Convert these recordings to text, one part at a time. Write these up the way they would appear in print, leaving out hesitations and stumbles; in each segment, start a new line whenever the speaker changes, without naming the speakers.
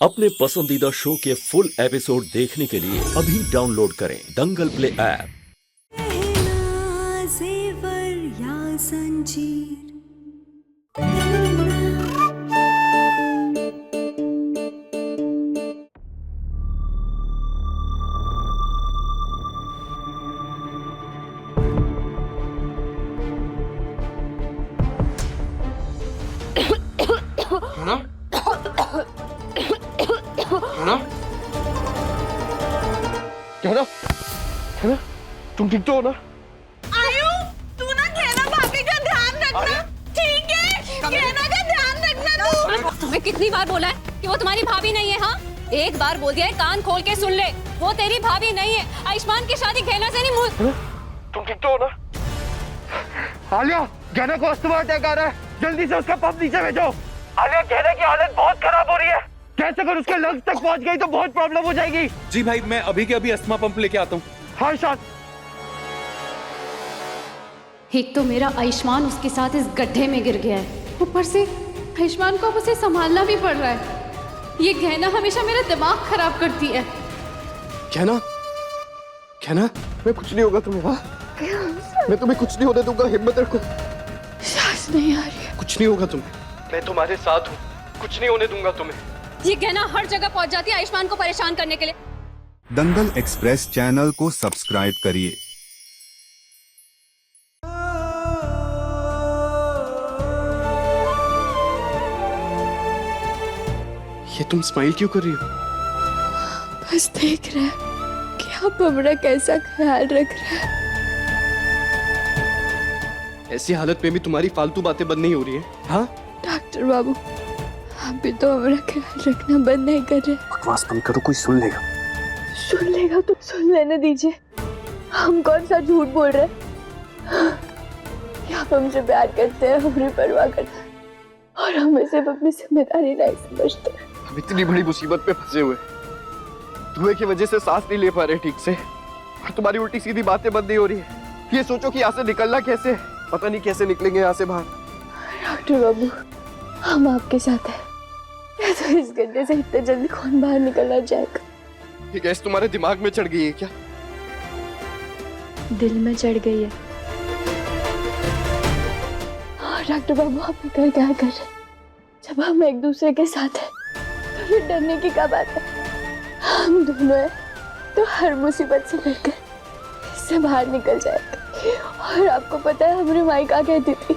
अपने पसंदीदा शो के फुल एपिसोड देखने के लिए अभी डाउनलोड करें दंगल प्ले ऐप।
जेवर या संजीर
है ना? है ना? क्या ना? है ना? तुम ठीक तो हो ना?
आयु, तू ना कहना भाभी का ध्यान रखना, ठीक है? कहना का ध्यान रखना तू।
तुम्हें कितनी बार बोला है कि वो तुम्हारी भाभी नहीं है? हाँ, एक बार बोल दिया है, कान खोल के सुन ले, वो तेरी भाभी नहीं है। आयुष्मान की शादी कहना से नहीं मुझ।
तुम ठीक तो हो ना? आलिया, गहना को अस्थमा अटैक आ रहा है, जल्दी से उसका पंप नीचे भेजो। आलिया, गहना की हालत बहुत खराब हो रही है, कैसे अगर उसके लंग्स तक पहुंच गई तो बहुत प्रॉब्लम हो जाएगी।
जी भाई, मैं अभी के अभी अस्थमा पंप लेके आता हूँ।
हाँ शान।
एक तो मेरा आयुष्मान उसके साथ इस गड्ढे में गिर गया है, ऊपर से आयुष्मान को अब उसे संभालना भी पड़ रहा है। ये गहना हमेशा मेरा दिमाग खराब करती है।
कहना, कहना, मैं कुछ नहीं होगा तुम्हें। हाँ, मैं तुम्हें कुछ नहीं होने दूंगा, हिम्मत रखो।
सांस नहीं आ रही है।
कुछ नहीं होगा तुम्हें, मैं तुम्हारे साथ हूँ, कुछ नहीं होने दूंगा तुम्हें।
ये गहना हर जगह पहुंच जाती है आयुष्मान को परेशान करने के लिए।
दंगल एक्सप्रेस चैनल को सब्सक्राइब करिए।
ये तुम स्माइल क्यों कर रही हो?
बस देख रहे हैं कि आप हमारा कैसा ख्याल रख रहे हैं।
ऐसी हालत में भी तुम्हारी फालतू बातें बंद नहीं हो रही है? हाँ,
डॉक्टर बाबू, आप भी तो हमारा ख्याल रखना बंद नहीं कर रहे।
बकवास बंद करो, कोई सुन लेगा।
सुन लेगा तो सुन लेने दीजिए। हम कौन सा झूठ बोल रहे हैं कि आप हमसे प्यार करते हैं, हमारी परवाह करते हैं और हमें सिर्फ अपनी जिम्मेदारी नहीं समझते।
हम इतनी बड़ी मुसीबत में फंसे हुए, धुएं की वजह से सांस नहीं ले पा रहे ठीक से, और तुम्हारी उल्टी सीधी बातें बंद नहीं हो रही है। ये सोचो कि यहाँ से निकलना कैसे, पता नहीं कैसे निकलेंगे यहाँ से बाहर।
डॉक्टर बाबू, हम आपके साथ हैं। या तो इस गड्ढे से इतने जल्दी कौन बाहर निकलना चाहेगा?
ये गैस तुम्हारे दिमाग में चढ़ गई है क्या?
दिल में चढ़ गई है। और डॉक्टर बाबू, आप फिक्र क्या कर रहे हैं? जब हम एक दूसरे के साथ हैं तो ये डरने की क्या बात है? हम दोनों हैं तो हर मुसीबत से लड़कर इससे बाहर निकल जाएगा। और आपको पता है हमारी माई क्या कहती थी?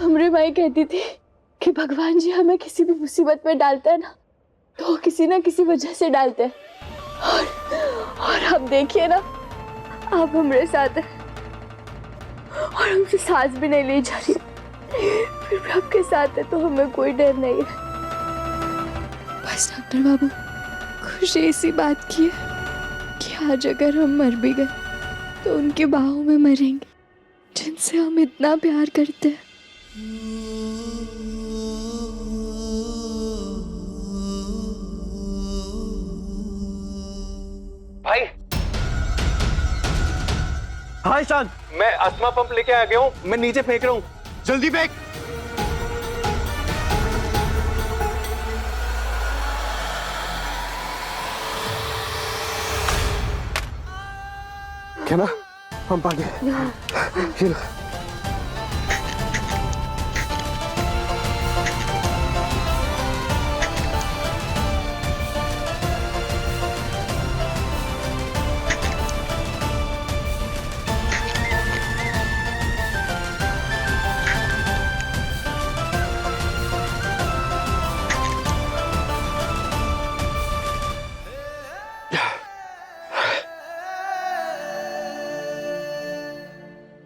हमारी माई कहती थी कि भगवान जी हमें किसी भी मुसीबत में डालते हैं ना, तो किसी ना किसी वजह से डालते हैं। और अब देखिए ना, आप हमारे साथ हैं और हमसे सांस भी नहीं ली जा रही, फिर भी आपके साथ है तो हमें कोई डर नहीं है। बस डॉक्टर बाबू, खुशी इसी बात की है कि आज अगर हम मर भी गए तो उनके बाहों में मरेंगे जिनसे हम इतना प्यार करते हैं।
भाई, हाँ ईशान,
मैं अस्थमा पंप लेके आ गया हूँ, मैं नीचे फेंक रहा हूँ।
जल्दी फेंक। क्या ना, पंप आ गया। ये लो।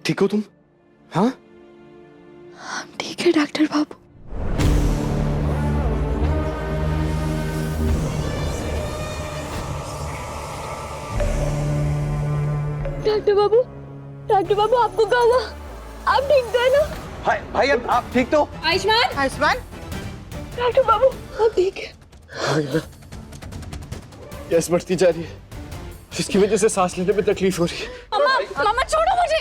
ठीक हो तुम? हाँ,
हम ठीक है डॉक्टर बाबू। डॉक्टर बाबू, डॉक्टर बाबू, आपको क्या हुआ? आप ठीक तो है ना?
भाई आप ठीक तो?
आयुष्मान,
आयुष्मान,
डॉक्टर बाबू, आप ठीक है?
गैस बढ़ती जा रही है, जिसकी वजह से सांस लेने में तकलीफ हो रही है।
मम्मा, मम्मा छोड़ो मुझे।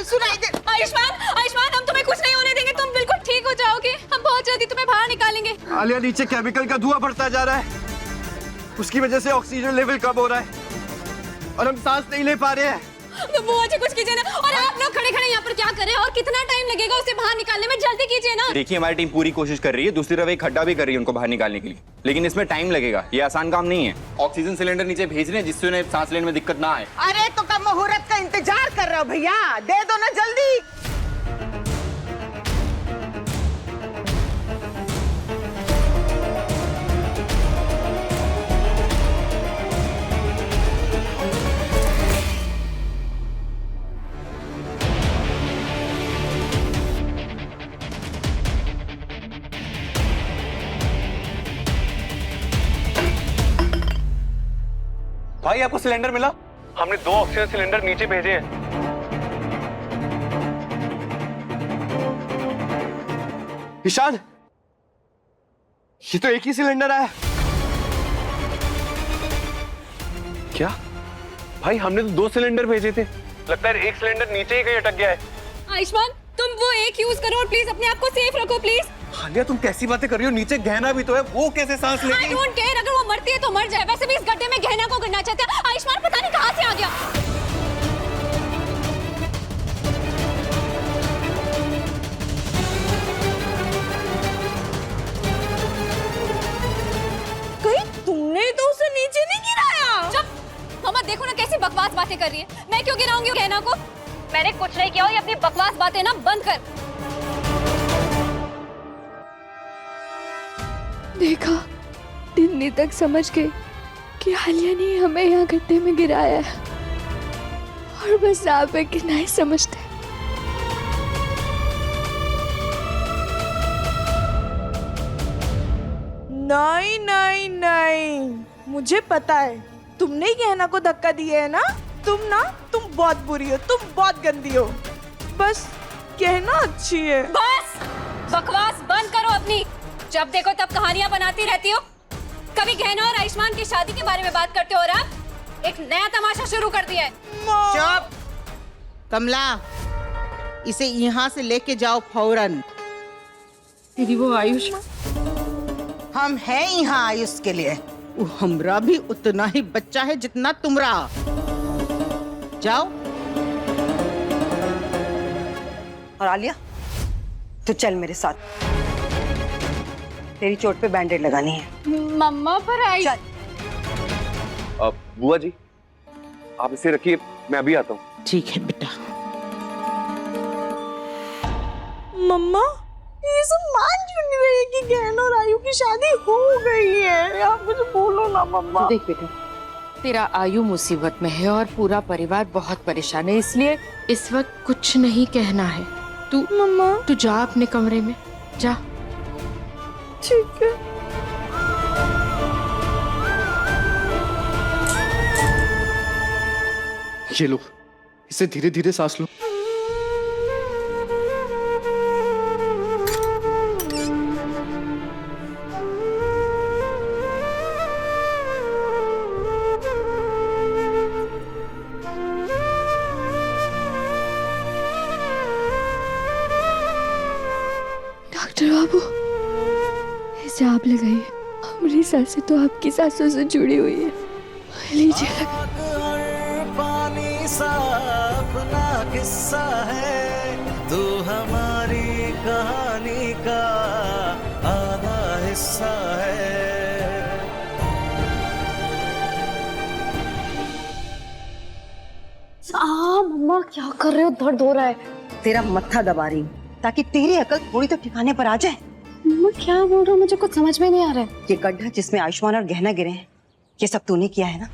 सुनाई दे।
आयुष्मान, आयुष्मान, हम तुम्हें कुछ नहीं होने देंगे, तुम बिल्कुल ठीक हो जाओगे। हम बहुत जल्दी तुम्हें बाहर निकालेंगे।
आलिया नीचे केमिकल का धुआं बढ़ता जा रहा है, उसकी वजह से ऑक्सीजन लेवल कम हो रहा है और हम सांस नहीं ले पा रहे हैं।
तो बुआ जी कुछ कीजिए ना। और आप लोग खड़े खड़े यहाँ पर क्या कर रहे हैं और कितना टाइम लगेगा उसे बाहर निकालने में? जल्दी कीजिए ना।
देखिए हमारी टीम पूरी कोशिश कर रही है, दूसरी तरफ एक खड्डा भी कर रही है उनको बाहर निकालने के लिए, लेकिन इसमें टाइम लगेगा, ये आसान काम नहीं है। ऑक्सीजन सिलेंडर नीचे भेज रहे हैं जिससे उन्हें सांस लेने में दिक्कत ना आए।
अरे तो कब मुहूर्त का इंतजार कर रहे हो भैया, दे दो ना जल्दी।
भाई आपको सिलेंडर मिला? हमने 2 ऑक्सीजन सिलेंडर नीचे भेजे हैं।
ईशान, ये तो एक ही सिलेंडर आया।
क्या भाई, हमने तो 2 सिलेंडर भेजे थे, लगता है एक सिलेंडर नीचे ही कहीं अटक गया है।
आयुष्मान तुम वो एक यूज करो और प्लीज अपने आप को सेफ रखो प्लीज।
आलिया तुम कैसी बातें कर रही हो, नीचे गहना भी तो है, वो कैसे सांस
I
लेगी?
don't care, अगर वो मरती है तो मर जाए। वैसे भी इस गड्ढे में गहना को गिरना चाहते हैं। आयुष्मान पता नहीं कहाँ से आ गया।
कहीं तुमने तो उसे नीचे नहीं गिराया?
चुप मम्मा, देखो ना कैसी बकवास बातें कर रही है। मैं क्यों गिराऊंगी गहना को? मैंने कुछ नहीं किया। ये अपनी बकवास बातें ना बंद कर।
देखा, दिल्ली तक समझ गई कि आलिया ने हमें यहाँ गड्ढे में गिराया है और बस आप एक नहीं समझते।
नहीं नहीं नहीं, मुझे पता है तुमने ही गहना को धक्का दिया है ना। तुम बहुत बुरी हो, तुम बहुत गंदी हो। बस गहना अच्छी है।
बस बकवास बंद करो अपनी। जब देखो तब कहानियां बनाती रहती हो। कभी गहना और आयुष्मान की शादी के बारे में बात करते हो और अब एक नया तमाशा शुरू कर दिया है।
चुप कमला, इसे यहाँ से लेके जाओ फौरन।
दीदी वो आयुष्मान,
हम हैं यहाँ आयुष के लिए। वो हमरा भी उतना ही बच्चा है जितना तुमरा। जाओ।
और आलिया तो चल मेरे साथ, तेरी चोट पे बैंडेड लगानी है।
मम्मा पर आई।
बुआ जी आप इसे रखिए, मैं अभी आता हूँ।
ठीक है बेटा।
मम्मा ये सब मान क्यों नहीं रही कि गहना और आयु की शादी हो गई है? आप मुझे बोलो ना मम्मा।
देख बेटा,
तेरा आयु मुसीबत में है और पूरा परिवार बहुत परेशान है, इसलिए इस वक्त कुछ नहीं कहना है। तू जा अपने कमरे में जा।
ठीक है।
ये लो, इसे धीरे धीरे सांस लो।
डॉक्टर बाबू, इसे आप लगाइए। हमारी सांसें तो आपकी सांसों से जुड़ी हुई है। लीजिए लगा।
पानी सा अपना किस्सा है, तू हमारी कहानी का आधा हिस्सा है।
मम्मा क्या कर रहे हो? दर्द हो रहा है। तेरा मत्था दबा रही हूँ ताकि तेरी अकल थोड़ी तो ठिकाने पर आ जाए। मम्मा क्या बोल रहे हो? मुझे कुछ समझ में नहीं आ रहा है। ये गड्ढा जिसमें आयुष्मान और गहना गिरे हैं, ये सब तूने किया है ना?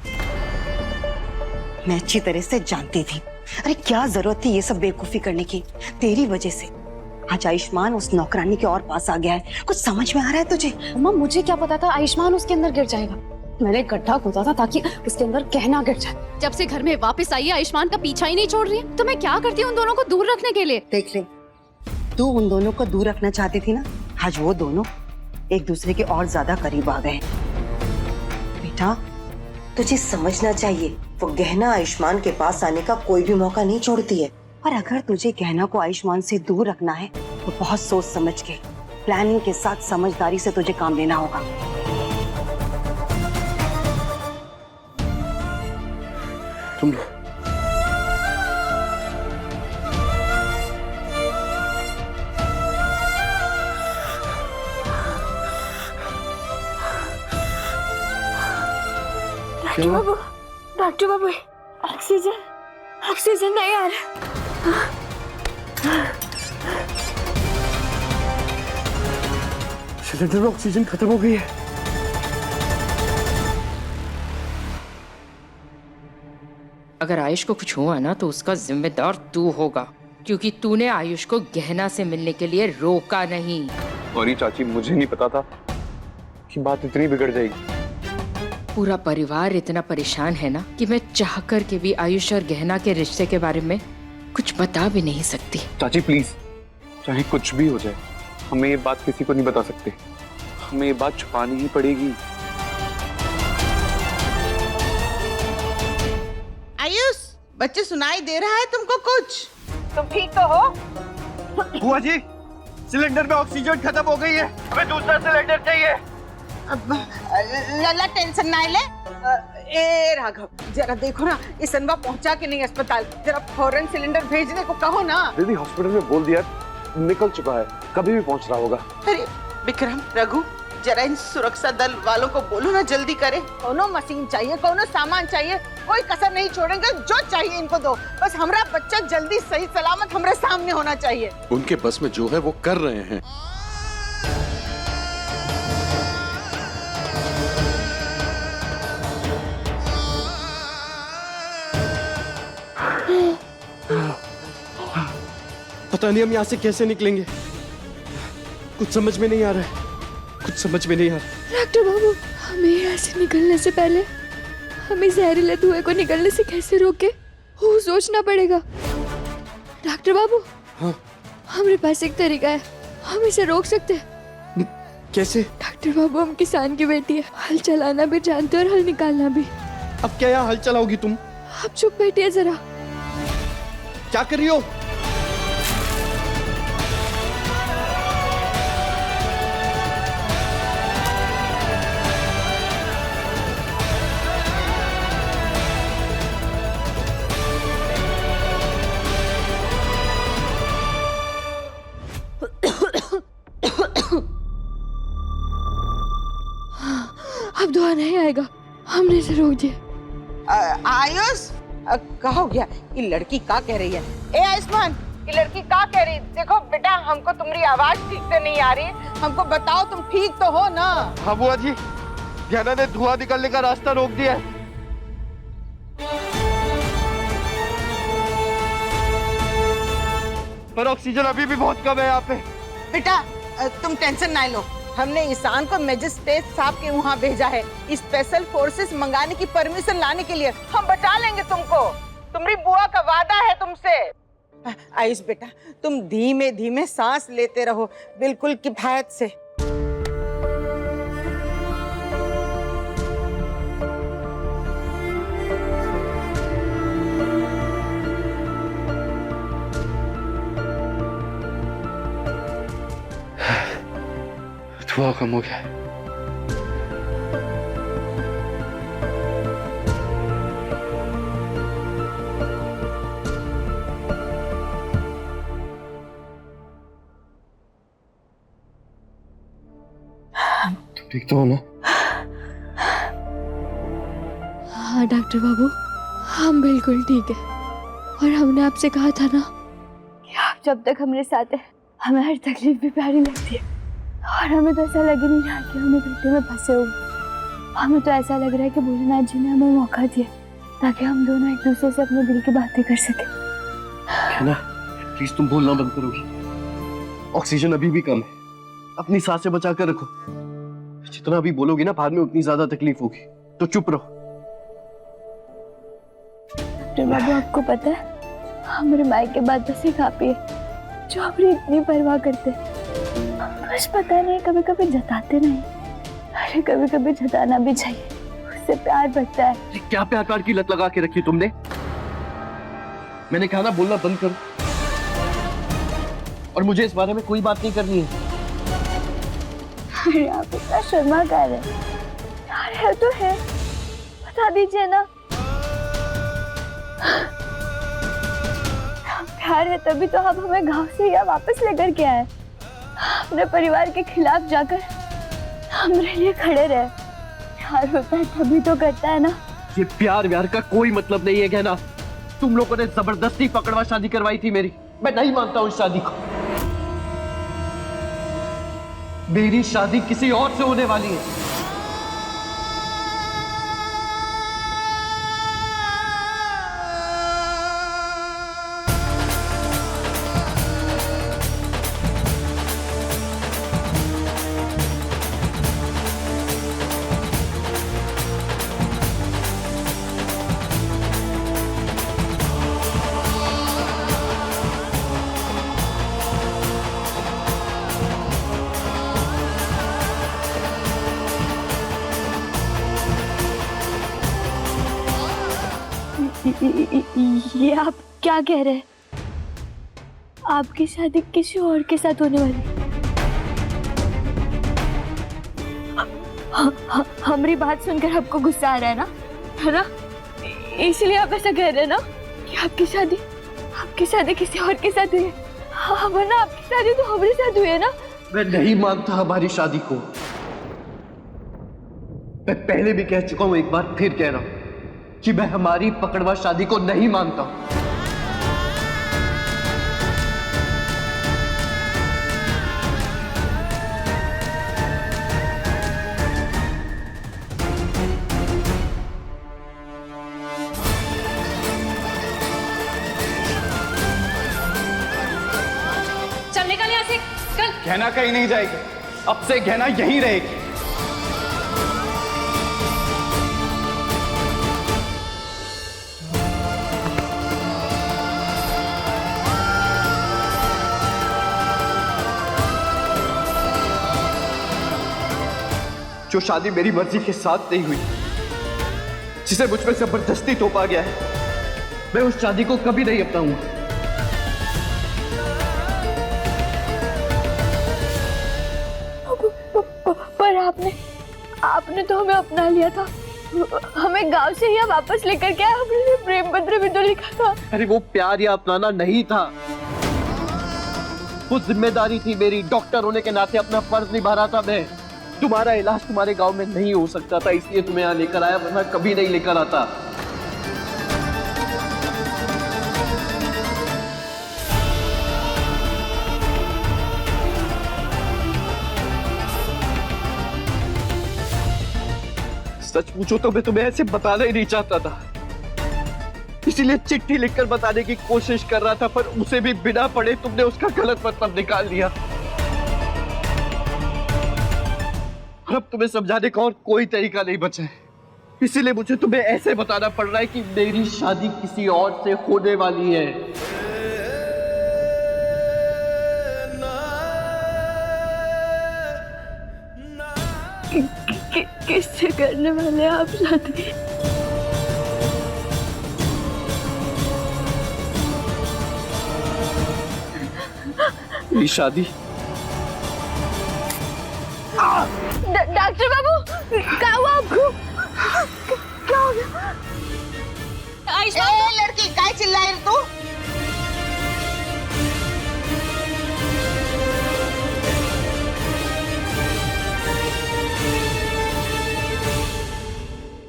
मैं अच्छी तरह से जानती थी। अरे क्या जरूरत थी ये सब बेवकूफी करने की? तेरी वजह से आज आयुष्मान उस नौकरानी के और पास आ गया है। कुछ समझ में आ रहा है तुझे?
मम्मा मुझे क्या पता था आयुष्मान उसके अंदर गिर जाएगा। मैंने गड्ढा खोदा था ताकि उसके अंदर गहना गिर जाए।
जब से घर में वापस आई है आयुष्मान का पीछा ही नहीं छोड़ रही है। तो मैं क्या करती हूँ उन दोनों को दूर रखने के लिए?
देख ले, तू उन दोनों को दूर रखना चाहती थी ना, आज वो दोनों एक दूसरे के और ज्यादा करीब आ गए। बेटा तुझे समझना चाहिए, वो गहना आयुष्मान के पास आने का कोई भी मौका नहीं छोड़ती है। और अगर तुझे गहना को आयुष्मान से दूर रखना है तो बहुत सोच समझ के, प्लानिंग के साथ समझदारी से तुझे काम लेना होगा।
तुम
डॉक्टर बाबू ऑक्सीजन नहीं आ रहा।
सिलेंडर में ऑक्सीजन खत्म हो गई है।
अगर आयुष को कुछ हुआ ना तो उसका जिम्मेदार तू होगा, क्योंकि तूने आयुष को गहना से मिलने के लिए रोका नहीं।
सॉरी चाची, मुझे नहीं पता था कि बात इतनी बिगड़ जाएगी।
पूरा परिवार इतना परेशान है ना कि मैं चाह कर के भी आयुष और गहना के रिश्ते के बारे में कुछ बता भी नहीं सकती।
चाची प्लीज, चाहे कुछ भी हो जाए, हमें ये बात किसी को नहीं बता सकते। हमें ये बात छुपानी ही पड़ेगी।
आयुष, बच्चे सुनाई दे रहा है तुमको कुछ? तुम ठीक तो हो?
बुआ जी, सिलेंडर में ऑक्सीजन खत्म हो गई है, हमें दूसरा सिलेंडर चाहिए।
अब लला टेंशन ना ले। ए राघव, जरा देखो ना, इस अनवा पहुंचा के नहीं अस्पताल, जरा फौरन सिलेंडर भेजने को कहो ना।
दीदी हॉस्पिटल में बोल दिया, निकल चुका है, कभी भी पहुंच रहा होगा।
अरे विक्रम, रघु, जरा इन सुरक्षा दल वालों को बोलो ना जल्दी करे। कोनो मशीन चाहिए, कोनो सामान चाहिए, कोई कसर नहीं छोड़ेंगे, जो चाहिए इनको दो। बस हमारा बच्चा जल्दी सही सलामत हमारे सामने होना चाहिए।
उनके बस में जो है वो कर रहे हैं।
पता नहीं हम यहाँ से कैसे निकलेंगे, कुछ समझ में नहीं आ रहा है, कुछ समझ में नहीं आ रहा।
डॉक्टर बाबू, हमें यहाँ से निकलने से पहले हमें जहरीले धुएं को निकलने से कैसे रोके वो सोचना पड़ेगा। डॉक्टर बाबू,
हाँ?
हमारे पास एक तरीका है, हम इसे रोक सकते हैं।
कैसे?
डॉक्टर बाबू, हम किसान की बेटी है, हल चलाना भी जानते हैं और हल निकालना भी।
अब क्या यहाँ हल चलाओगी तुम?
आप चुप बैठिए जरा।
क्या कर रही हो?
अब दुआ नहीं आएगा, हमने इसे रोक दिया।
आयुष, कहो गया, ये लड़की क्या कह रही है? ए आयुष्मान, ये लड़की क्या कह रही? देखो बेटा, हमको तुम्हारी आवाज ठीक से नहीं आ रही, हमको बताओ तुम ठीक तो हो ना?
हाँ बुआ जी, गहना ने धुआं निकलने का रास्ता रोक दिया है। पर ऑक्सीजन अभी भी बहुत कम है यहाँ पे।
बेटा तुम टेंशन ना लो, हमने ईशान को मैजिस्ट्रेट साहब के वहाँ भेजा है स्पेशल फोर्सेस मंगाने की परमिशन लाने के लिए। हम बचा लेंगे तुमको, तुम्हारी बुआ का वादा है तुमसे। आयुष बेटा, तुम धीमे धीमे सांस लेते रहो, बिल्कुल किफायत से।
धुआं कम हो गया। ठीक तो हो ना?
हाँ डॉक्टर बाबू, हम बिल्कुल ठीक है। और हमने आपसे कहा था ना कि आप जब तक हमारे साथ है, हमें हर तकलीफ भी प्यारी लगती है। और हमें तो ऐसा लग ही नहीं रहा कि हमें गड्ढे में फंसे हुए। हमें तो ऐसा लग रहा है कि भोलेनाथ जी ने हमें मौका दिया ताकि हम दोनों एक दूसरे से अपने दिल की बातें कर सके।
ना प्लीज तुम बोलना बंद करोगी? ऑक्सीजन अभी भी कम है, अपनी सांसें बचा कर रखो। जितना भी बोलोगी ना, बाद में उतनी ज्यादा तकलीफ होगी, तो चुप रहो।
डॉक्टर बाबू, आपको पता है हमारे माई के बाद बस एक आप ही है जो हमारी इतनी परवाह करते। बस पता नहीं, कभी कभी जताते नहीं, अरे कभी कभी जताना भी चाहिए, उससे प्यार बढ़ता है।
क्या प्यार की लत लगा के रखी तुमने? मैंने कहा ना बोलना बंद करो, और मुझे इस बारे में कोई बात नहीं करनी है।
अरे आप इतना शर्मा कर रहे हैं। प्यार है तो है, बता दीजिए ना। प्यार है तभी तो आप हमें गांव से यहाँ वापस लेकर के आए, अपने परिवार के खिलाफ जाकर हमारे लिए खड़े रहे। प्यार होता है तभी तो करता है ना।
ये प्यार व्यार का कोई मतलब नहीं है कहना। तुम लोगों ने जबरदस्ती पकड़वा शादी करवाई थी मेरी। मैं नहीं मानता हूं इस शादी को। मेरी शादी किसी और से होने वाली है।
ये आप क्या कह रहे हैं? आपकी शादी किसी और के साथ होने वाली? हमारी बात सुनकर आपको गुस्सा आ रहा है ना? इसलिए आप ऐसा कह रहे हैं ना कि आपकी शादी किसी और के साथ हुई है। वरना आपकी शादी तो हमारे साथ हुई है ना।
मैं नहीं मानता हमारी शादी को। मैं पहले भी कह चुका हूं, एक बार फिर कह रहा हूं कि मैं हमारी पकड़वा शादी को नहीं मानता।
चल निकल यहाँ से, चल।
गहना कहीं नहीं जाएगी, अब से गहना यहीं रहेगी।
जो शादी मेरी मर्जी के साथ नहीं हुई, जिसे मुझ पर जबरदस्ती थोपा गया है, मैं उस शादी को कभी नहीं अपनाऊंगा।
पर आपने तो हमें अपना लिया था। हमें गांव से यहाँ वापस लेकर के आपने प्रेम पत्र भी तो लिखा था।
अरे वो प्यार या अपनाना नहीं था, वो जिम्मेदारी थी मेरी। डॉक्टर होने के नाते अपना फर्ज निभा रहा था मैं। तुम्हारा इलाज तुम्हारे गांव में नहीं हो सकता था, इसलिए तुम्हें यहाँ लेकर आया, वरना कभी नहीं लेकर आता। सच पूछो तो मैं तुम्हें ऐसे बताना ही नहीं चाहता था, इसीलिए चिट्ठी लिखकर बताने की कोशिश कर रहा था, पर उसे भी बिना पढ़े तुमने उसका गलत मतलब निकाल लिया। अब तुम्हें समझाने का और कोई तरीका नहीं बचा है, इसीलिए मुझे तुम्हें ऐसे बताना पड़ रहा है कि मेरी शादी किसी और से होने वाली है।
किससे करने वाले आप शादी?
ये शादी
डॉक्टर बाबू, क्या हुआ आपको? क्या हो गया?
लड़की काय चिल्ला रही तू?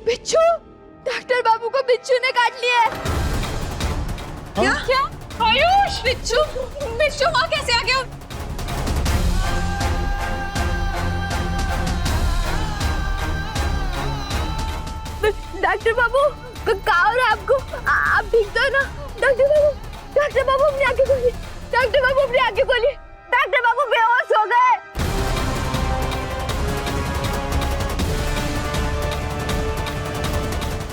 बिच्छू, डॉक्टर बाबू को बिच्छू ने काट लिया है।
क्या? आयुष, बिच्छू वहाँ कैसे आ गया?
डॉक्टर बाबू, क्या हो रहा है आपको? आप ठीक तो है ना? डॉक्टर बाबू अपनी आंखें खोलिए। डॉक्टर बाबू अपनी आंखें खोलिए। डॉक्टर बाबू बेहोश हो गए।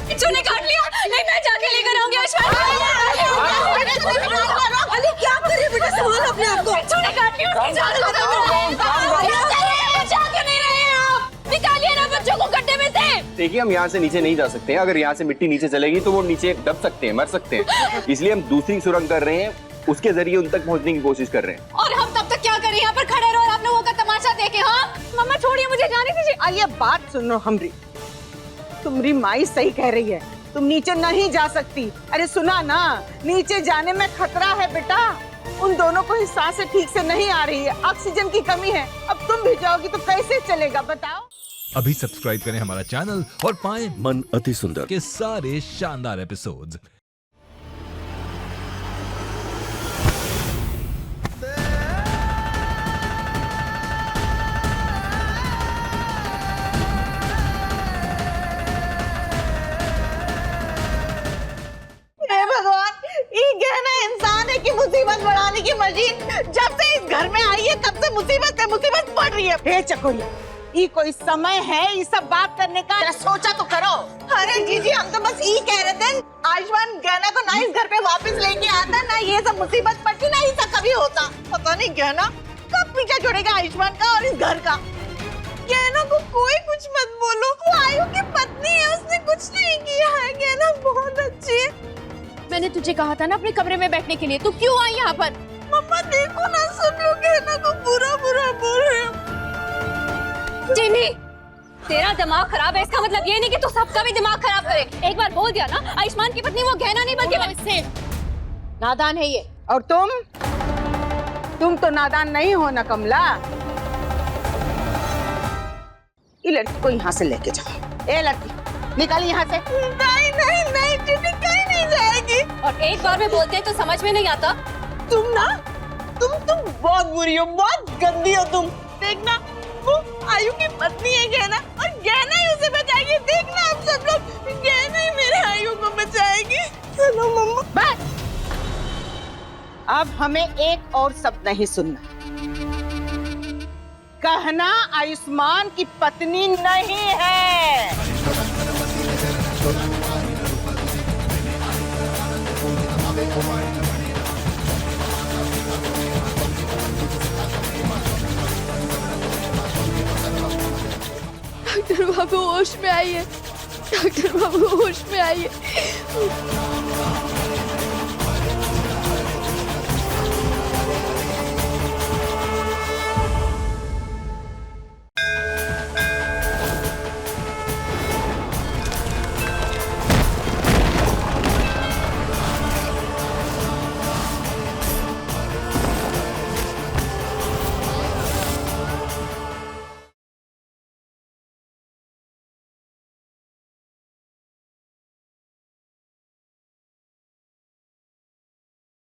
बिच्छू ने काट लिया। नहीं, मैं जाके लेकर आऊंगी
अली, क्या कर रही है बेटा? संभालो अपने आप को।
बिच्छू ने काट लिया। निकालिए ना बच्चों को गड्ढे में से।
देखिए, हम यहाँ से नीचे नहीं जा सकते हैं। अगर यहाँ से मिट्टी नीचे चलेगी तो वो नीचे दब सकते हैं, मर सकते हैं। इसलिए हम दूसरी सुरंग कर रहे हैं, उसके जरिए उन तक पहुँचने की कोशिश कर रहे हैं।
और हम तब तक क्या करें? यहाँ पर खड़े रहो और आप लोगों का तमाशा देखे। हाँ मम्मा छोड़िए मुझे, जाने दीजिए।
आलिया बात सुनो हमरी, तुम्हारी माई सही कह रही है, तुम नीचे नहीं जा सकती। अरे सुना ना, नीचे जाने में खतरा है बेटा। उन दोनों को ही सांसें ठीक से नहीं आ रही है, ऑक्सीजन की कमी है। अब तुम भी जाओगी तो कैसे चलेगा बताओ।
अभी सब्सक्राइब करें हमारा चैनल और पाएं
मन अति सुंदर
के सारे शानदार एपिसोड्स।
हे भगवान, ये कहना इंसान है कि मुसीबत बढ़ाने की मशीन। जब से इस घर में आई है तब से मुसीबत पे मुसीबत बढ़ रही है। हे चकोरिया, ये कोई समय है ये सब बात करने का? सोचा तो करो। अरे जीजी, हम तो बस ये कह रहे थे आयुष्मान गहना को ना इस घर पे वापस लेके आता, ना ये सब मुसीबत पड़ती, ना ये सब कभी होता। पता नहीं गहना कब पीछा छोड़ेगा आयुष्मान का और इस घर का। गहना को कोई कुछ मत बोलो, वो आयु की पत्नी है, उसने कुछ नहीं किया है। गहना बहुत अच्छी है।
मैंने तुझे कहा था ना अपने कमरे में बैठने के लिए, तू क्यों आई यहाँ पर?
मम्मा देखो ना, सब लोग गहना को बुरा बुरा बोल रहे हैं।
जिमी, तेरा दिमाग खराब है, इसका मतलब ये नहीं कि तू सबका भी दिमाग खराब करे। एक बार बोल दिया ना, आयुष्मान की पत्नी वो गहना नहीं बल्कि
नादान है ये। और तुम तो नादान नहीं हो ना कमला। ये लड़की को यहाँ से लेके जाओ। ए लड़की, निकल यहाँ से। नहीं नहीं नहीं, टिनी कहीं नहीं जाएगी।
और एक बार में बोलते हैं तो समझ में नहीं आता।
तुम बहुत बुरी हो, बहुत गंदी हो तुम। देखना, वो आयु की पत्नी है गहना, और गहना ही उसे बचाएगी। देखना आप सब लोग, गहना ही मेरे आयु को बचाएगी। चलो मम्मा बस। अब हमें एक और शब्द नहीं सुनना। कहना आयुष्मान की पत्नी नहीं है।
डॉक्टर बाबू होश में आइए, डॉक्टर बाबू होश में आइए।